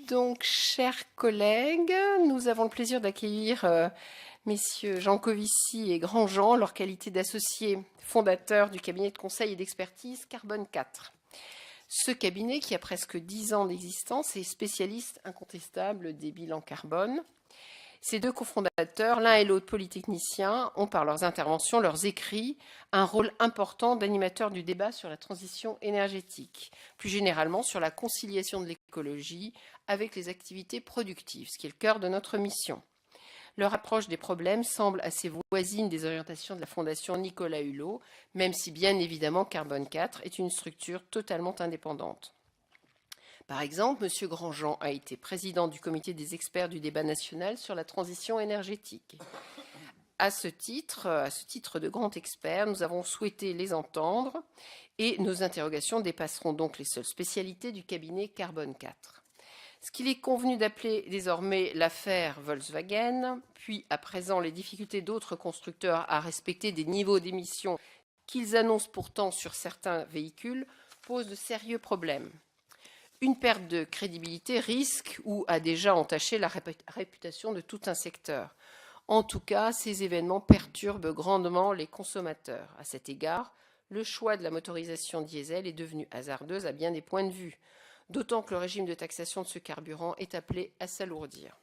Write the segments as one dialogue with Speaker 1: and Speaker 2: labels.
Speaker 1: Donc, chers collègues, nous avons le plaisir d'accueillir messieurs Jean Covici et Grandjean, en leur qualité d'associés fondateurs du cabinet de conseil et d'expertise Carbone 4. Ce cabinet, qui a presque 10 ans d'existence, est spécialiste incontestable des bilans carbone. Ces deux cofondateurs, l'un et l'autre polytechniciens, ont par leurs interventions, leurs écrits, un rôle important d'animateur du débat sur la transition énergétique, plus généralement sur la conciliation de l'écologie avec les activités productives, ce qui est le cœur de notre mission. Leur approche des problèmes semble assez voisine des orientations de la Fondation Nicolas Hulot, même si bien évidemment Carbone 4 est une structure totalement indépendante. Par exemple, M. Grandjean a été président du comité des experts du débat national sur la transition énergétique. À ce titre de grand expert, nous avons souhaité les entendre et nos interrogations dépasseront donc les seules spécialités du cabinet Carbone 4. Ce qu'il est convenu d'appeler désormais l'affaire Volkswagen, puis à présent les difficultés d'autres constructeurs à respecter des niveaux d'émissions qu'ils annoncent pourtant sur certains véhicules, pose de sérieux problèmes. Une perte de crédibilité risque ou a déjà entaché la réputation de tout un secteur. En tout cas, ces événements perturbent grandement les consommateurs. À cet égard, le choix de la motorisation diesel est devenu hasardeux à bien des points de vue, d'autant que le régime de taxation de ce carburant est appelé à s'alourdir.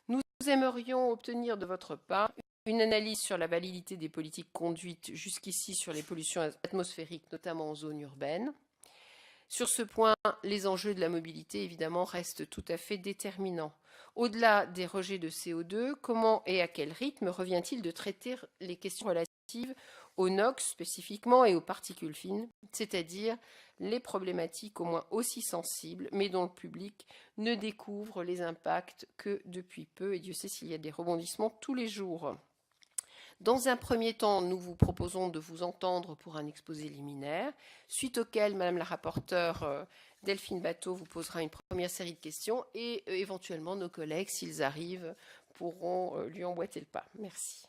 Speaker 1: Nous aimerions obtenir de votre part une analyse sur la validité des politiques conduites jusqu'ici sur les pollutions atmosphériques, notamment en zone urbaine. Sur ce point, les enjeux de la mobilité, évidemment, restent tout à fait déterminants. Au-delà des rejets de CO2, comment et à quel rythme revient-il de traiter les questions relatives aux NOx spécifiquement et aux particules fines, c'est-à-dire les problématiques au moins aussi sensibles, mais dont le public ne découvre les impacts que depuis peu, et Dieu sait s'il y a des rebondissements tous les jours. Dans un premier temps, nous vous proposons de vous entendre pour un exposé liminaire, suite auquel Madame la rapporteure Delphine Batho vous posera une première série de questions et éventuellement nos collègues, s'ils arrivent, pourront lui emboîter le pas. Merci.